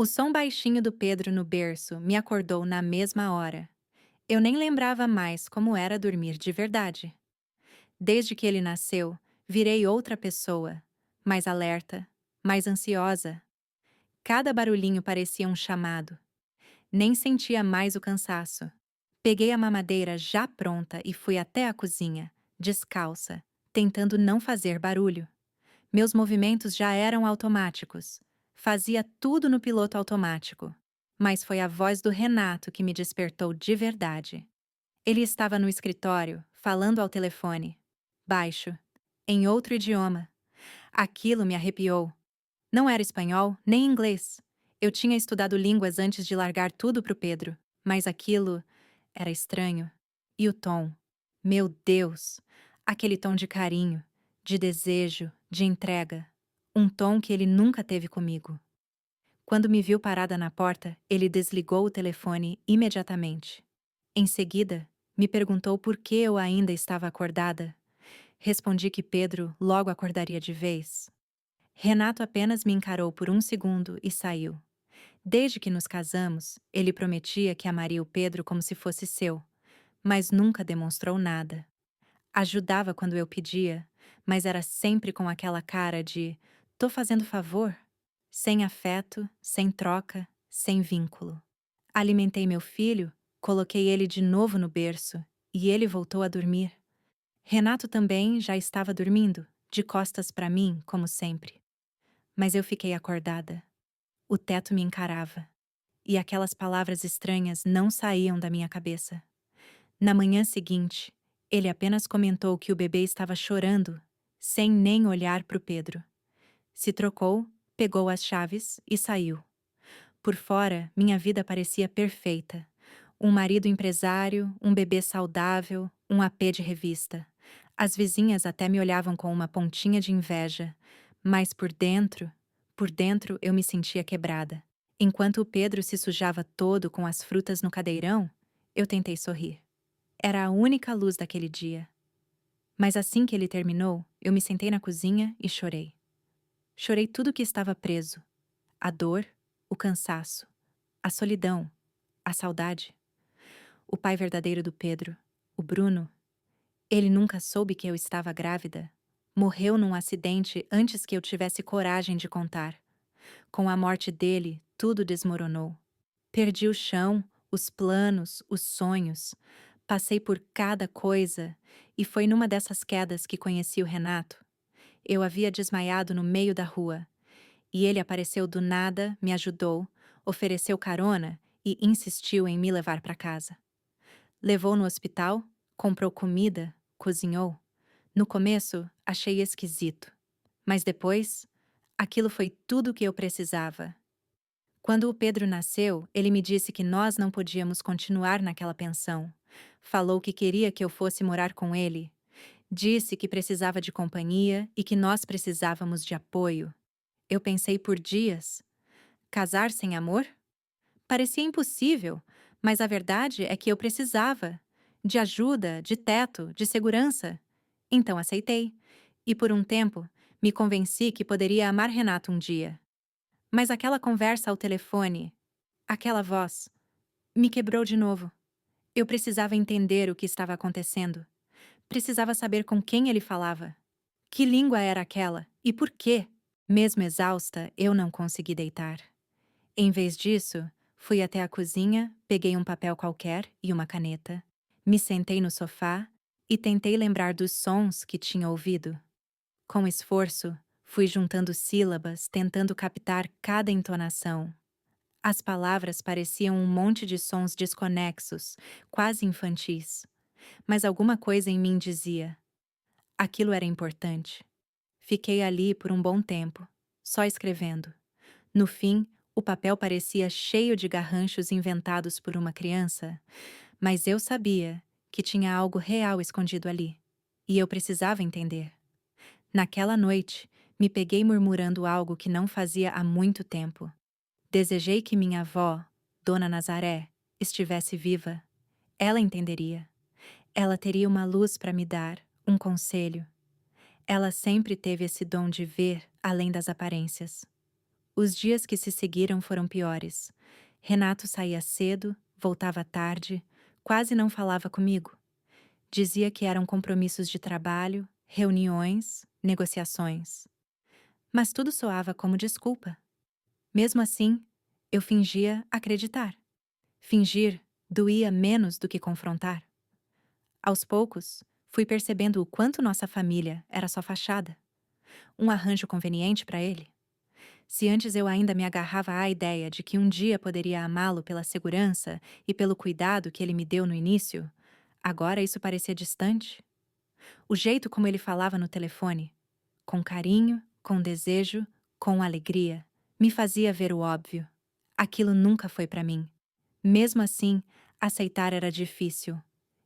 O som baixinho do Pedro no berço me acordou na mesma hora. Eu nem lembrava mais como era dormir de verdade. Desde que ele nasceu, virei outra pessoa, mais alerta, mais ansiosa. Cada barulhinho parecia um chamado. Nem sentia mais o cansaço. Peguei a mamadeira já pronta e fui até a cozinha, descalça, tentando não fazer barulho. Meus movimentos já eram automáticos. Fazia tudo no piloto automático. Mas foi a voz do Renato que me despertou de verdade. Ele estava no escritório, falando ao telefone. Baixo. Em outro idioma. Aquilo me arrepiou. Não era espanhol, nem inglês. Eu tinha estudado línguas antes de largar tudo pro Pedro. Mas aquilo era estranho. E o tom? Meu Deus! Aquele tom de carinho, de desejo, de entrega. Um tom que ele nunca teve comigo. Quando me viu parada na porta, ele desligou o telefone imediatamente. Em seguida, me perguntou por que eu ainda estava acordada. Respondi que Pedro logo acordaria de vez. Renato apenas me encarou por um segundo e saiu. Desde que nos casamos, ele prometia que amaria o Pedro como se fosse seu, mas nunca demonstrou nada. Ajudava quando eu pedia, mas era sempre com aquela cara de "tô fazendo favor", sem afeto, sem troca, sem vínculo. Alimentei meu filho, coloquei ele de novo no berço, e ele voltou a dormir. Renato também já estava dormindo, de costas para mim, como sempre. Mas eu fiquei acordada. O teto me encarava, e aquelas palavras estranhas não saíam da minha cabeça. Na manhã seguinte, ele apenas comentou que o bebê estava chorando, sem nem olhar para o Pedro. Se trocou, pegou as chaves e saiu. Por fora, minha vida parecia perfeita. Um marido empresário, um bebê saudável, um AP de revista. As vizinhas até me olhavam com uma pontinha de inveja, mas por dentro eu me sentia quebrada. Enquanto o Pedro se sujava todo com as frutas no cadeirão, eu tentei sorrir. Era a única luz daquele dia. Mas assim que ele terminou, eu me sentei na cozinha e chorei. Chorei tudo que estava preso. A dor, o cansaço, a solidão, a saudade. O pai verdadeiro do Pedro, o Bruno, ele nunca soube que eu estava grávida. Morreu num acidente antes que eu tivesse coragem de contar. Com a morte dele, tudo desmoronou. Perdi o chão, os planos, os sonhos. Passei por cada coisa, e foi numa dessas quedas que conheci o Renato. Eu havia desmaiado no meio da rua, e ele apareceu do nada, me ajudou, ofereceu carona e insistiu em me levar para casa. Levou no hospital, comprou comida, cozinhou. No começo, achei esquisito. Mas depois, aquilo foi tudo o que eu precisava. Quando o Pedro nasceu, ele me disse que nós não podíamos continuar naquela pensão. Falou que queria que eu fosse morar com ele. Disse que precisava de companhia e que nós precisávamos de apoio. Eu pensei por dias. Casar sem amor? Parecia impossível, mas a verdade é que eu precisava. De ajuda, de teto, de segurança. Então aceitei. E por um tempo, me convenci que poderia amar Renato um dia. Mas aquela conversa ao telefone, aquela voz, me quebrou de novo. Eu precisava entender o que estava acontecendo. Precisava saber com quem ele falava. Que língua era aquela e por quê? Mesmo exausta, eu não consegui deitar. Em vez disso, fui até a cozinha, peguei um papel qualquer e uma caneta, me sentei no sofá e tentei lembrar dos sons que tinha ouvido. Com esforço, fui juntando sílabas, tentando captar cada entonação. As palavras pareciam um monte de sons desconexos, quase infantis. Mas alguma coisa em mim dizia: aquilo era importante. Fiquei ali por um bom tempo, só escrevendo. No fim, o papel parecia cheio de garranchos inventados por uma criança, mas eu sabia que tinha algo real escondido ali, e eu precisava entender. Naquela noite, me peguei murmurando algo que não fazia há muito tempo. Desejei que minha avó, Dona Nazaré, estivesse viva. Ela entenderia. Ela teria uma luz para me dar, um conselho. Ela sempre teve esse dom de ver além das aparências. Os dias que se seguiram foram piores. Renato saía cedo, voltava tarde, quase não falava comigo. Dizia que eram compromissos de trabalho, reuniões, negociações. Mas tudo soava como desculpa. Mesmo assim, eu fingia acreditar. Fingir doía menos do que confrontar. Aos poucos, fui percebendo o quanto nossa família era só fachada. Um arranjo conveniente para ele. Se antes eu ainda me agarrava à ideia de que um dia poderia amá-lo pela segurança e pelo cuidado que ele me deu no início, agora isso parecia distante. O jeito como ele falava no telefone, com carinho, com desejo, com alegria, me fazia ver o óbvio. Aquilo nunca foi para mim. Mesmo assim, aceitar era difícil.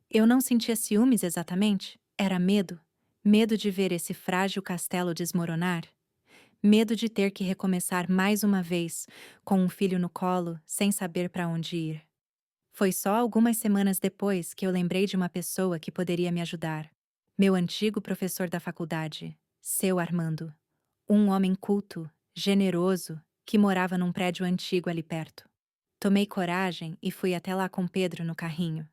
Eu não sentia ciúmes exatamente, era medo. Medo de ver esse frágil castelo desmoronar. Medo de ter que recomeçar mais uma vez, com um filho no colo, sem saber para onde ir. Foi só algumas semanas depois que eu lembrei de uma pessoa que poderia me ajudar. Meu antigo professor da faculdade, seu Armando. Um homem culto, generoso, que morava num prédio antigo ali perto. Tomei coragem e fui até lá com Pedro no carrinho.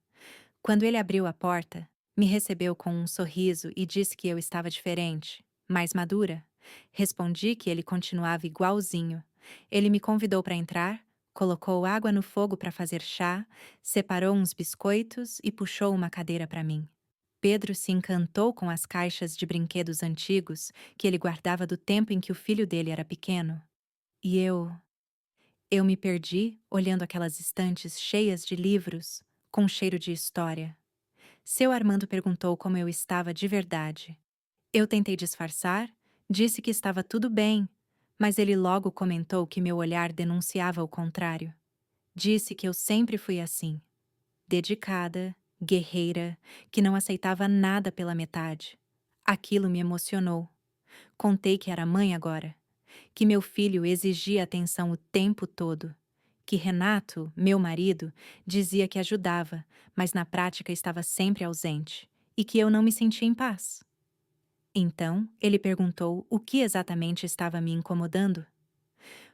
Quando ele abriu a porta, me recebeu com um sorriso e disse que eu estava diferente, mais madura. Respondi que ele continuava igualzinho. Ele me convidou para entrar, colocou água no fogo para fazer chá, separou uns biscoitos e puxou uma cadeira para mim. Pedro se encantou com as caixas de brinquedos antigos que ele guardava do tempo em que o filho dele era pequeno. E eu me perdi olhando aquelas estantes cheias de livros, com cheiro de história. Seu Armando perguntou como eu estava de verdade. Eu tentei disfarçar, disse que estava tudo bem, mas ele logo comentou que meu olhar denunciava o contrário. Disse que eu sempre fui assim, dedicada, guerreira, que não aceitava nada pela metade. Aquilo me emocionou. Contei que era mãe agora, que meu filho exigia atenção o tempo todo, que Renato, meu marido, dizia que ajudava, mas na prática estava sempre ausente, e que eu não me sentia em paz. Então, ele perguntou o que exatamente estava me incomodando.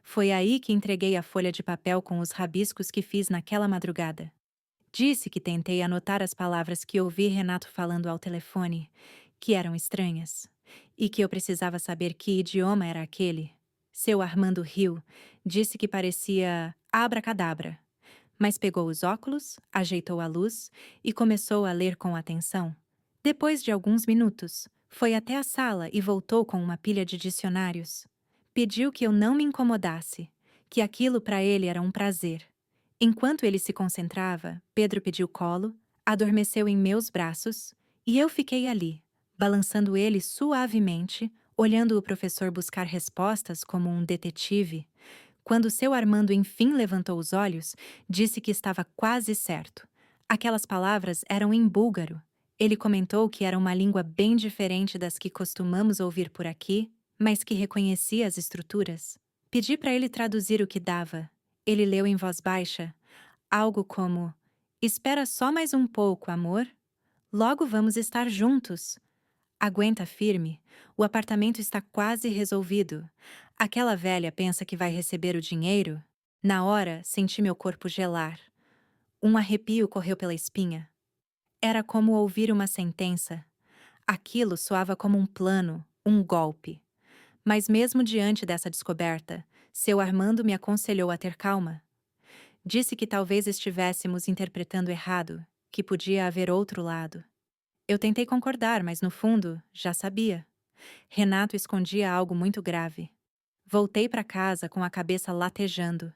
Foi aí que entreguei a folha de papel com os rabiscos que fiz naquela madrugada. Disse que tentei anotar as palavras que ouvi Renato falando ao telefone, que eram estranhas, e que eu precisava saber que idioma era aquele. Seu Armando riu, disse que parecia abracadabra, mas pegou os óculos, ajeitou a luz e começou a ler com atenção. Depois de alguns minutos, foi até a sala e voltou com uma pilha de dicionários. Pediu que eu não me incomodasse, que aquilo para ele era um prazer. Enquanto ele se concentrava, Pedro pediu colo, adormeceu em meus braços e eu fiquei ali, balançando ele suavemente, olhando o professor buscar respostas como um detetive. Quando seu Armando enfim levantou os olhos, disse que estava quase certo. Aquelas palavras eram em búlgaro. Ele comentou que era uma língua bem diferente das que costumamos ouvir por aqui, mas que reconhecia as estruturas. Pedi para ele traduzir o que dava. Ele leu em voz baixa, algo como: "Espera só mais um pouco, amor. Logo vamos estar juntos. Aguenta firme, o apartamento está quase resolvido. Aquela velha pensa que vai receber o dinheiro?" Na hora, senti meu corpo gelar. Um arrepio correu pela espinha. Era como ouvir uma sentença. Aquilo soava como um plano, um golpe. Mas mesmo diante dessa descoberta, seu Armando me aconselhou a ter calma. Disse que talvez estivéssemos interpretando errado, que podia haver outro lado. Eu tentei concordar, mas no fundo, já sabia. Renato escondia algo muito grave. Voltei para casa com a cabeça latejando.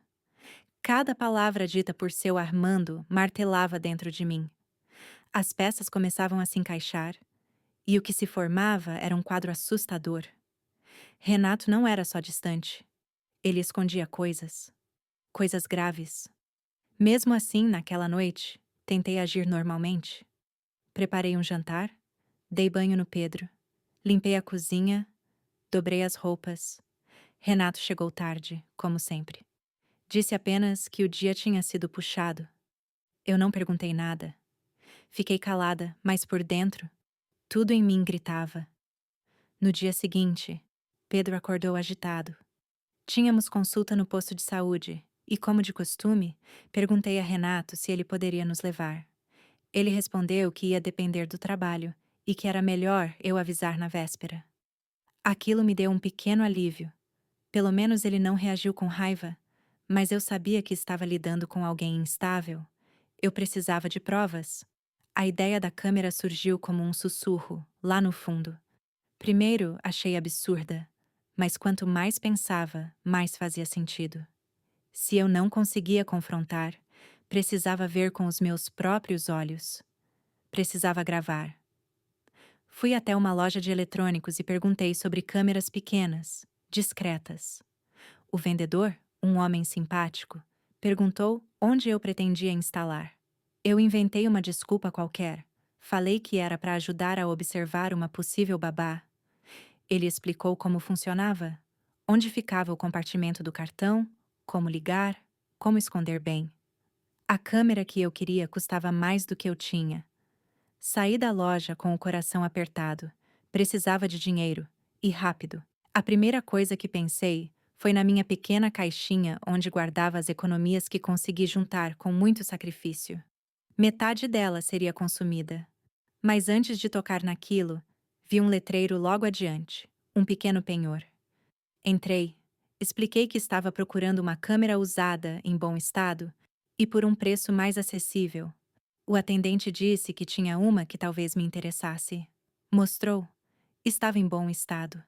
Cada palavra dita por seu Armando martelava dentro de mim. As peças começavam a se encaixar, e o que se formava era um quadro assustador. Renato não era só distante. Ele escondia coisas. Coisas graves. Mesmo assim, naquela noite, tentei agir normalmente. Preparei um jantar, dei banho no Pedro, limpei a cozinha, dobrei as roupas. Renato chegou tarde, como sempre. Disse apenas que o dia tinha sido puxado. Eu não perguntei nada. Fiquei calada, mas por dentro, tudo em mim gritava. No dia seguinte, Pedro acordou agitado. Tínhamos consulta no posto de saúde, e, como de costume, perguntei a Renato se ele poderia nos levar. Ele respondeu que ia depender do trabalho e que era melhor eu avisar na véspera. Aquilo me deu um pequeno alívio. Pelo menos ele não reagiu com raiva, mas eu sabia que estava lidando com alguém instável. Eu precisava de provas. A ideia da câmera surgiu como um sussurro, lá no fundo. Primeiro achei absurda, mas quanto mais pensava, mais fazia sentido. Se eu não conseguia confrontar, precisava ver com os meus próprios olhos. Precisava gravar. Fui até uma loja de eletrônicos e perguntei sobre câmeras pequenas, discretas. O vendedor, um homem simpático, perguntou onde eu pretendia instalar. Eu inventei uma desculpa qualquer. Falei que era para ajudar a observar uma possível babá. Ele explicou como funcionava, onde ficava o compartimento do cartão, como ligar, como esconder bem. A câmera que eu queria custava mais do que eu tinha. Saí da loja com o coração apertado. Precisava de dinheiro, e rápido. A primeira coisa que pensei foi na minha pequena caixinha onde guardava as economias que consegui juntar com muito sacrifício. Metade dela seria consumida. Mas antes de tocar naquilo, vi um letreiro logo adiante, um pequeno penhor. Entrei, expliquei que estava procurando uma câmera usada em bom estado e por um preço mais acessível. O atendente disse que tinha uma que talvez me interessasse. Mostrou. Estava em bom estado.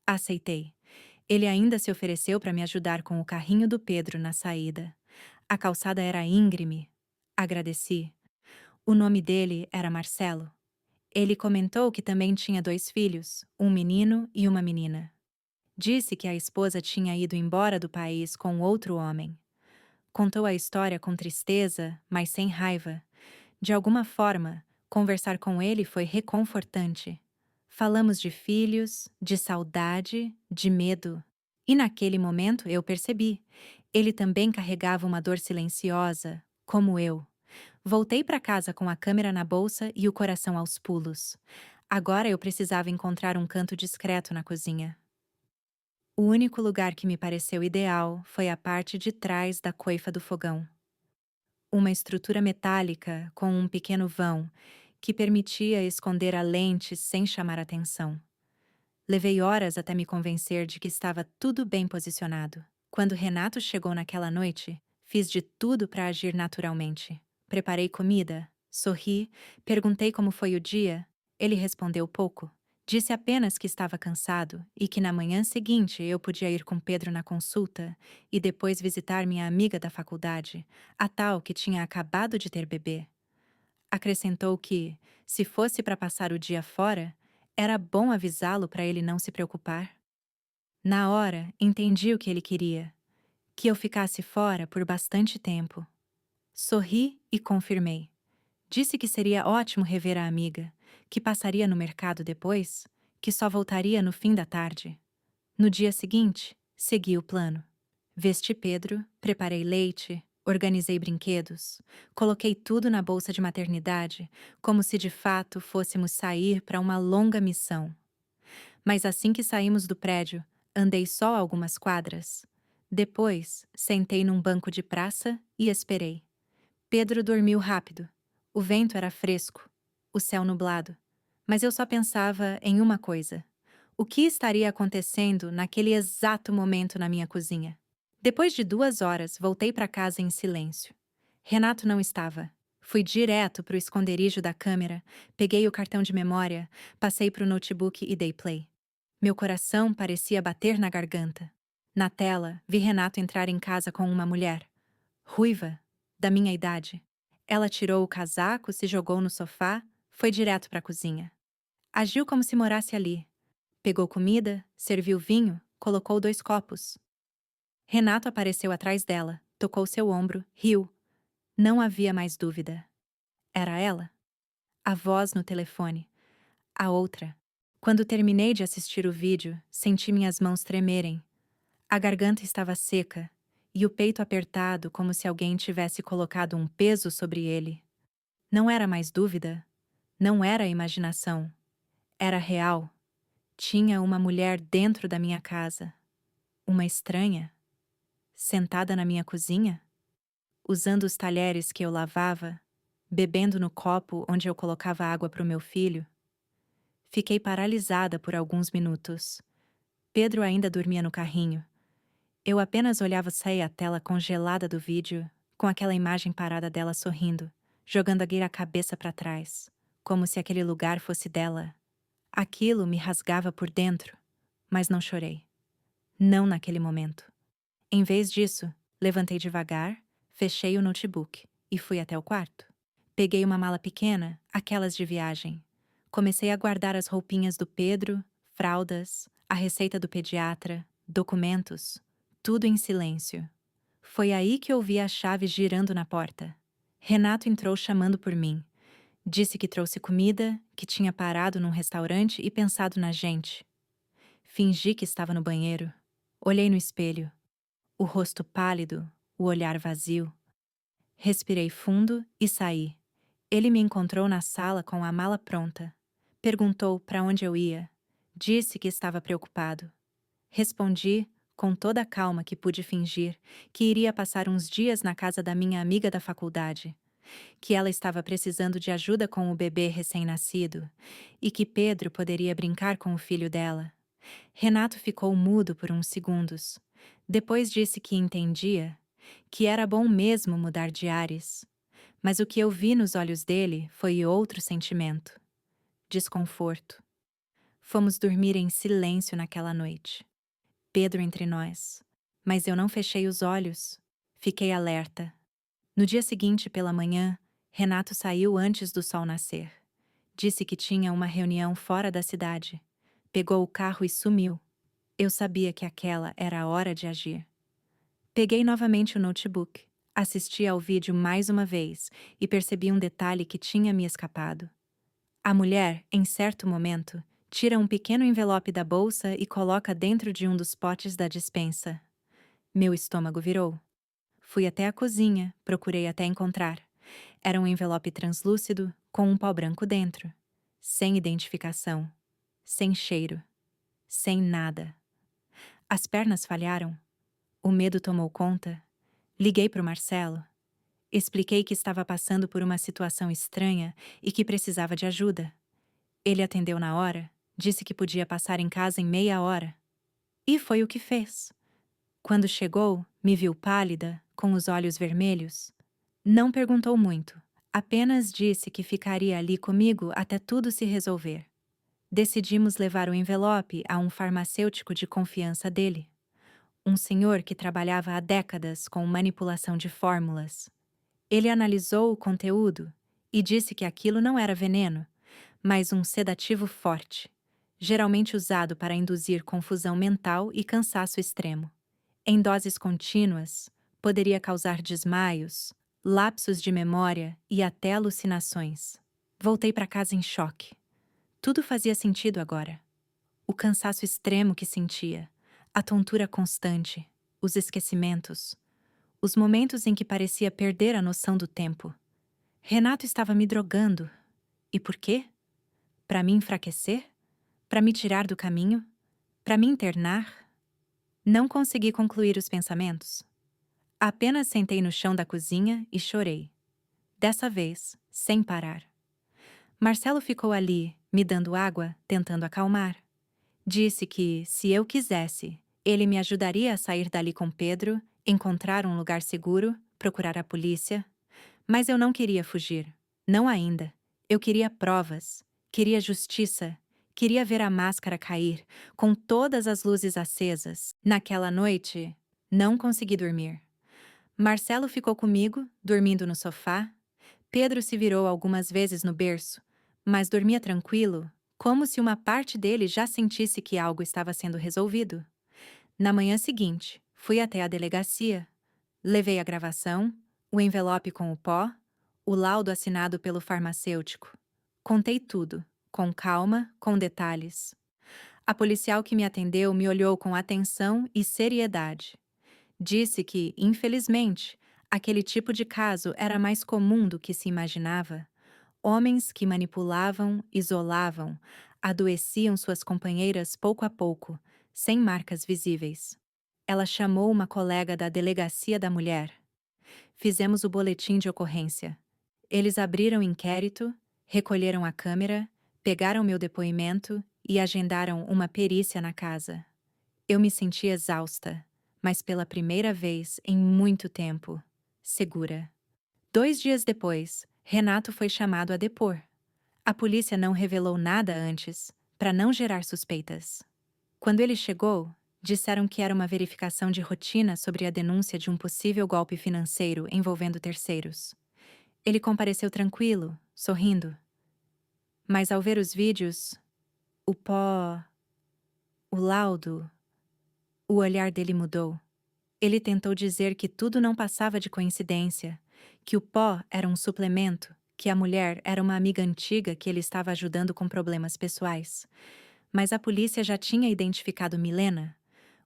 Aceitei. Ele ainda se ofereceu para me ajudar com o carrinho do Pedro na saída. A calçada era íngreme. Agradeci. O nome dele era Marcelo. Ele comentou que também tinha 2 filhos, um menino e uma menina. Disse que a esposa tinha ido embora do país com outro homem. Contou a história com tristeza, mas sem raiva. De alguma forma, conversar com ele foi reconfortante. Falamos de filhos, de saudade, de medo. E naquele momento eu percebi. Ele também carregava uma dor silenciosa, como eu. Voltei para casa com a câmera na bolsa e o coração aos pulos. Agora eu precisava encontrar um canto discreto na cozinha. O único lugar que me pareceu ideal foi a parte de trás da coifa do fogão. Uma estrutura metálica com um pequeno vão que permitia esconder a lente sem chamar atenção. Levei horas até me convencer de que estava tudo bem posicionado. Quando Renato chegou naquela noite, fiz de tudo para agir naturalmente. Preparei comida, sorri, perguntei como foi o dia. Ele respondeu pouco. Disse apenas que estava cansado e que na manhã seguinte eu podia ir com Pedro na consulta e depois visitar minha amiga da faculdade, a tal que tinha acabado de ter bebê. Acrescentou que, se fosse para passar o dia fora, era bom avisá-lo para ele não se preocupar. Na hora, entendi o que ele queria: que eu ficasse fora por bastante tempo. Sorri e confirmei. Disse que seria ótimo rever a amiga, que passaria no mercado depois, que só voltaria no fim da tarde. No dia seguinte, segui o plano. Vesti Pedro, preparei leite, organizei brinquedos, coloquei tudo na bolsa de maternidade, como se de fato fôssemos sair para uma longa missão. Mas assim que saímos do prédio, andei só algumas quadras. Depois, sentei num banco de praça e esperei. Pedro dormiu rápido. O vento era fresco, o céu nublado. Mas eu só pensava em uma coisa: o que estaria acontecendo naquele exato momento na minha cozinha? Depois de 2 horas, voltei para casa em silêncio. Renato não estava. Fui direto para o esconderijo da câmera, peguei o cartão de memória, passei para o notebook e dei play. Meu coração parecia bater na garganta. Na tela, vi Renato entrar em casa com uma mulher. Ruiva, da minha idade. Ela tirou o casaco, se jogou no sofá, foi direto para a cozinha. Agiu como se morasse ali. Pegou comida, serviu vinho, colocou 2 copos. Renato apareceu atrás dela, tocou seu ombro, riu. Não havia mais dúvida. Era ela? A voz no telefone. A outra. Quando terminei de assistir o vídeo, senti minhas mãos tremerem. A garganta estava seca e o peito apertado como se alguém tivesse colocado um peso sobre ele. Não era mais dúvida. Não era imaginação. Era real. Tinha uma mulher dentro da minha casa. Uma estranha, sentada na minha cozinha, usando os talheres que eu lavava, bebendo no copo onde eu colocava água para o meu filho. Fiquei paralisada por alguns minutos. Pedro ainda dormia no carrinho. Eu apenas olhava sair a tela congelada do vídeo, com aquela imagem parada dela sorrindo, jogando a cabeça para trás, como se aquele lugar fosse dela. Aquilo me rasgava por dentro, mas não chorei. Não naquele momento. Em vez disso, levantei devagar, fechei o notebook e fui até o quarto. Peguei uma mala pequena, aquelas de viagem. Comecei a guardar as roupinhas do Pedro, fraldas, a receita do pediatra, documentos, tudo em silêncio. Foi aí que ouvi a chave girando na porta. Renato entrou chamando por mim. Disse que trouxe comida, que tinha parado num restaurante e pensado na gente. Fingi que estava no banheiro. Olhei no espelho. O rosto pálido, o olhar vazio. Respirei fundo e saí. Ele me encontrou na sala com a mala pronta. Perguntou para onde eu ia. Disse que estava preocupado. Respondi, com toda a calma que pude fingir, que iria passar uns dias na casa da minha amiga da faculdade, que ela estava precisando de ajuda com o bebê recém-nascido e que Pedro poderia brincar com o filho dela. Renato ficou mudo por uns segundos. Depois disse que entendia, que era bom mesmo mudar de ares. Mas o que eu vi nos olhos dele foi outro sentimento: desconforto. Fomos dormir em silêncio naquela noite. Pedro entre nós. Mas eu não fechei os olhos. Fiquei alerta. No dia seguinte, pela manhã, Renato saiu antes do sol nascer. Disse que tinha uma reunião fora da cidade. Pegou o carro e sumiu. Eu sabia que aquela era a hora de agir. Peguei novamente o notebook, assisti ao vídeo mais uma vez e percebi um detalhe que tinha me escapado. A mulher, em certo momento, tira um pequeno envelope da bolsa e coloca dentro de um dos potes da despensa. Meu estômago virou. Fui até a cozinha, procurei até encontrar. Era um envelope translúcido, com um pó branco dentro. Sem identificação. Sem cheiro. Sem nada. As pernas falharam. O medo tomou conta. Liguei para o Marcelo. Expliquei que estava passando por uma situação estranha e que precisava de ajuda. Ele atendeu na hora, disse que podia passar em casa em meia hora. E foi o que fez. Quando chegou, me viu pálida, com os olhos vermelhos. Não perguntou muito, apenas disse que ficaria ali comigo até tudo se resolver. Decidimos levar o envelope a um farmacêutico de confiança dele. Um senhor que trabalhava há décadas com manipulação de fórmulas. Ele analisou o conteúdo e disse que aquilo não era veneno, mas um sedativo forte, geralmente usado para induzir confusão mental e cansaço extremo. Em doses contínuas, poderia causar desmaios, lapsos de memória e até alucinações. Voltei para casa em choque. Tudo fazia sentido agora. O cansaço extremo que sentia, a tontura constante, os esquecimentos, os momentos em que parecia perder a noção do tempo. Renato estava me drogando. E por quê? Para me enfraquecer? Para me tirar do caminho? Para me internar? Não consegui concluir os pensamentos. Apenas sentei no chão da cozinha e chorei. Dessa vez, sem parar. Marcelo ficou ali, me dando água, tentando acalmar. Disse que, se eu quisesse, ele me ajudaria a sair dali com Pedro, encontrar um lugar seguro, procurar a polícia. Mas eu não queria fugir. Não ainda. Eu queria provas. Queria justiça. Queria ver a máscara cair, com todas as luzes acesas. Naquela noite, não consegui dormir. Marcelo ficou comigo, dormindo no sofá. Pedro se virou algumas vezes no berço, mas dormia tranquilo, como se uma parte dele já sentisse que algo estava sendo resolvido. Na manhã seguinte, fui até a delegacia. Levei a gravação, o envelope com o pó, o laudo assinado pelo farmacêutico. Contei tudo, com calma, com detalhes. A policial que me atendeu me olhou com atenção e seriedade. Disse que, infelizmente, aquele tipo de caso era mais comum do que se imaginava. Homens que manipulavam, isolavam, adoeciam suas companheiras pouco a pouco, sem marcas visíveis. Ela chamou uma colega da delegacia da mulher. Fizemos o boletim de ocorrência. Eles abriram o inquérito, recolheram a câmera, pegaram meu depoimento e agendaram uma perícia na casa. Eu me senti exausta, mas pela primeira vez em muito tempo, segura. 2 dias depois, Renato foi chamado a depor. A polícia não revelou nada antes, para não gerar suspeitas. Quando ele chegou, disseram que era uma verificação de rotina sobre a denúncia de um possível golpe financeiro envolvendo terceiros. Ele compareceu tranquilo, sorrindo. Mas ao ver os vídeos, o pó, o laudo, o olhar dele mudou. Ele tentou dizer que tudo não passava de coincidência, que o pó era um suplemento, que a mulher era uma amiga antiga que ele estava ajudando com problemas pessoais. Mas a polícia já tinha identificado Milena,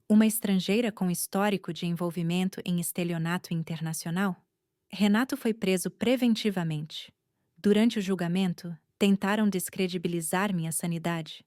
uma estrangeira com histórico de envolvimento em estelionato internacional. Renato foi preso preventivamente. Durante o julgamento, tentaram descredibilizar minha sanidade.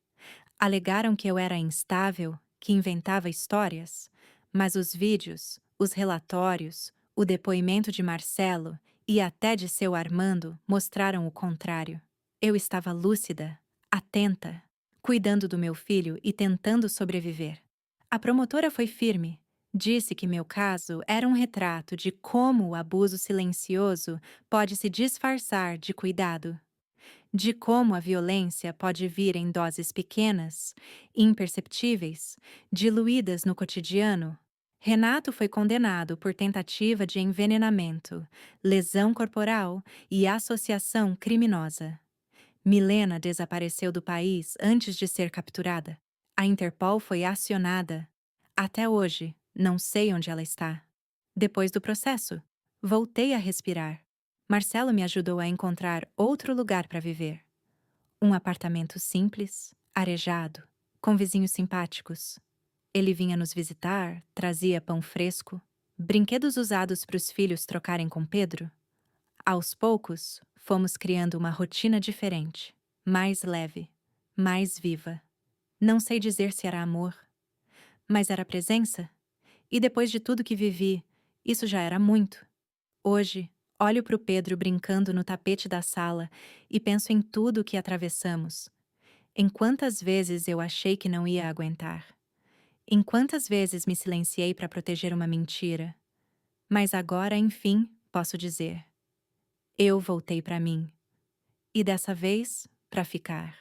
Alegaram que eu era instável, que inventava histórias, mas os vídeos, os relatórios, o depoimento de Marcelo e até de seu Armando mostraram o contrário. Eu estava lúcida, atenta, cuidando do meu filho e tentando sobreviver. A promotora foi firme. Disse que meu caso era um retrato de como o abuso silencioso pode se disfarçar de cuidado, de como a violência pode vir em doses pequenas, imperceptíveis, diluídas no cotidiano. Renato foi condenado por tentativa de envenenamento, lesão corporal e associação criminosa. Milena desapareceu do país antes de ser capturada. A Interpol foi acionada. Até hoje, não sei onde ela está. Depois do processo, voltei a respirar. Marcelo me ajudou a encontrar outro lugar para viver. Um apartamento simples, arejado, com vizinhos simpáticos. Ele vinha nos visitar, trazia pão fresco, brinquedos usados para os filhos trocarem com Pedro. Aos poucos, fomos criando uma rotina diferente, mais leve, mais viva. Não sei dizer se era amor, mas era presença. E depois de tudo que vivi, isso já era muito. Hoje, olho para o Pedro brincando no tapete da sala e penso em tudo o que atravessamos. Em quantas vezes eu achei que não ia aguentar. Em quantas vezes me silenciei para proteger uma mentira. Mas agora, enfim, posso dizer: eu voltei para mim. E dessa vez, para ficar.